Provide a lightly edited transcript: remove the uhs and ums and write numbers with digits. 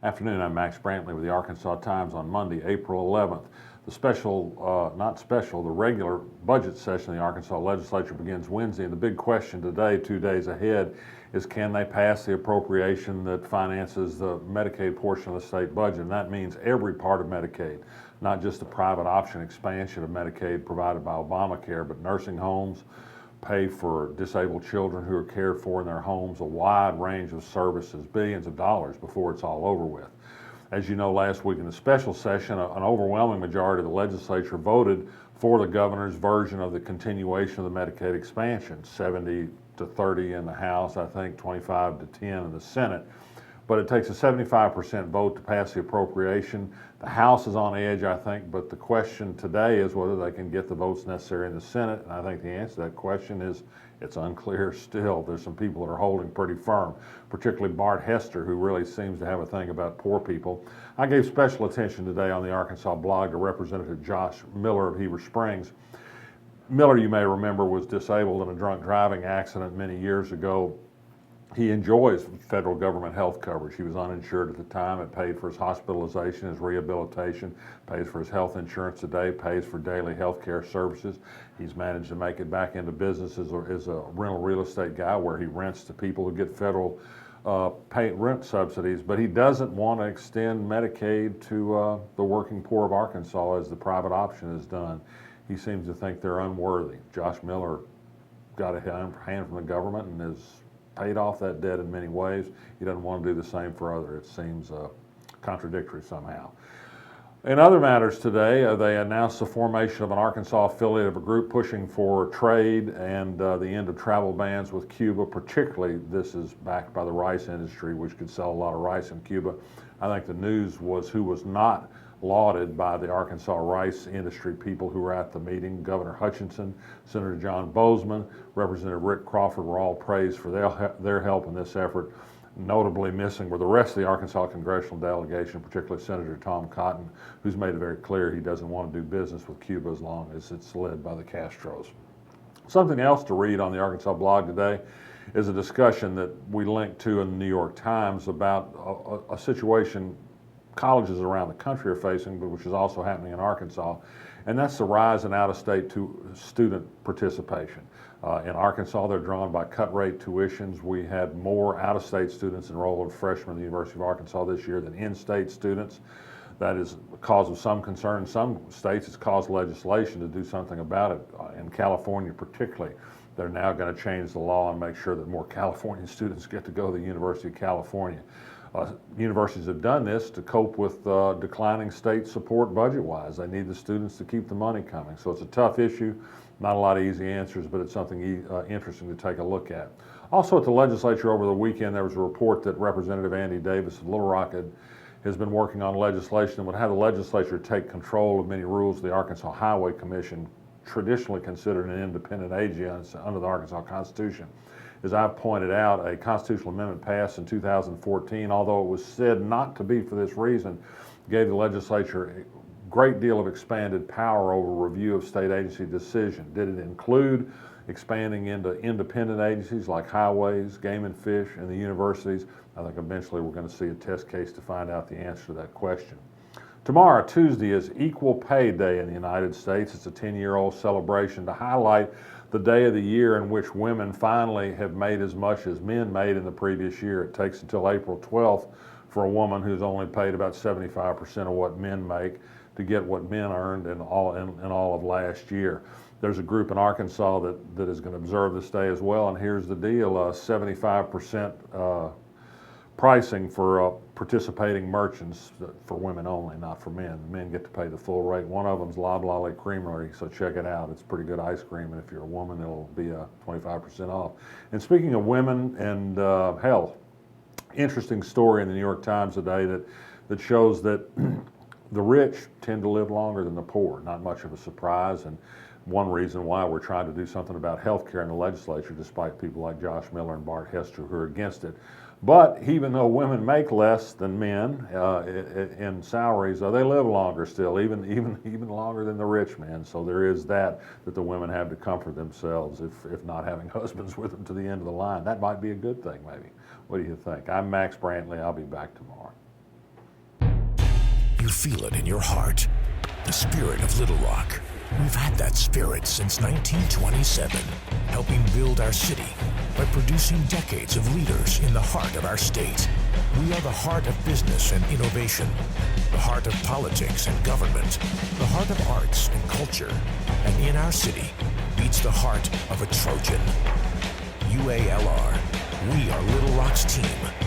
Afternoon, I'm Max Brantley with the Arkansas Times on Monday, April 11th. The regular budget session of the Arkansas legislature begins Wednesday, and the big question today, 2 days ahead, is can they pass the appropriation that finances the Medicaid portion of the state budget? And that means every part of Medicaid, not just the private option expansion of Medicaid provided by Obamacare, but nursing homes, pay for disabled children who are cared for in their homes, a wide range of services, billions of dollars before it's all over with. As you know, last week in the special session, an overwhelming majority of the legislature voted for the governor's version of the continuation of the Medicaid expansion, 70 to 30 in the House, I think 25 to 10 in the Senate. But it takes a 75% vote to pass the appropriation. The House is on edge, I think, but the question today is whether they can get the votes necessary in the Senate. And I think the answer to that question is it's unclear still. There's some people that are holding pretty firm, particularly Bart Hester, who really seems to have a thing about poor people. I gave special attention today on the Arkansas blog to Representative Josh Miller of Heber Springs. Miller, you may remember, was disabled in a drunk driving accident many years ago. He enjoys federal government health coverage. He was uninsured at the time. It paid for his hospitalization, his rehabilitation, pays for his health insurance today, pays for daily health care services. He's managed to make it back into business as a rental real estate guy where he rents to people who get federal rent subsidies, but he doesn't want to extend Medicaid to the working poor of Arkansas as the private option is done. He seems to think they're unworthy. Josh Miller got a hand from the government and is paid off that debt in many ways. He doesn't want to do the same for others. It seems contradictory somehow. In other matters today, they announced the formation of an Arkansas affiliate of a group pushing for trade and the end of travel bans with Cuba. Particularly, this is backed by the rice industry, which could sell a lot of rice in Cuba. I think the news was who was not lauded by the Arkansas rice industry people who were at the meeting. Governor Hutchinson, Senator John Bozeman, Representative Rick Crawford were all praised for their help in this effort. Notably missing were the rest of the Arkansas congressional delegation, particularly Senator Tom Cotton, who's made it very clear he doesn't want to do business with Cuba as long as it's led by the Castros. Something else to read on the Arkansas blog today is a discussion that we linked to in the New York Times about a situation colleges around the country are facing, but which is also happening in Arkansas, and that's the rise in out-of-state student participation. In Arkansas, they're drawn by cut-rate tuitions. We had more out-of-state students enrolled as freshmen at the University of Arkansas this year than in-state students. That is a cause of some concern. In some states, it's caused legislation to do something about it. In California particularly, they're now going to change the law and make sure that more California students get to go to the University of California. Universities have done this to cope with declining state support budget-wise. They need the students to keep the money coming. So it's a tough issue, not a lot of easy answers, but it's something interesting to take a look at. Also at the legislature over the weekend, there was a report that Representative Andy Davis of Little Rock has been working on legislation that would have the legislature take control of many rules of the Arkansas Highway Commission, traditionally considered an independent agency under the Arkansas Constitution. As I've pointed out, a constitutional amendment passed in 2014, although it was said not to be for this reason, gave the legislature a great deal of expanded power over review of state agency decision. Did it include expanding into independent agencies like highways, game and fish, and the universities? I think eventually we're going to see a test case to find out the answer to that question. Tomorrow, Tuesday, is Equal Pay Day in the United States. It's a 10-year-old celebration to highlight the day of the year in which women finally have made as much as men made in the previous year. It takes until April 12th for a woman who's only paid about 75% of what men make to get what men earned in all of last year. There's a group in Arkansas that is going to observe this day as well, and here's the deal, 75% pricing for participating merchants for women only, not for men. Men get to pay the full rate. One of them's Loblolly Creamery, so check it out. It's pretty good ice cream, and if you're a woman, it'll be 25% off. And speaking of women and health, interesting story in the New York Times today that shows that the rich tend to live longer than the poor. Not much of a surprise, and one reason why we're trying to do something about health care in the legislature, despite people like Josh Miller and Bart Hester who are against it. But even though women make less than men in salaries, they live longer still, even longer than the rich men. So there is that the women have to comfort themselves, if not having husbands with them to the end of the line. That might be a good thing, maybe. What do you think? I'm Max Brantley. I'll be back tomorrow. You feel it in your heart. The spirit of Little Rock. We've had that spirit since 1927, helping build our city by producing decades of leaders in the heart of our state. We are the heart of business and innovation, the heart of politics and government, the heart of arts and culture, and in our city beats the heart of a Trojan. UALR, we are Little Rock's team.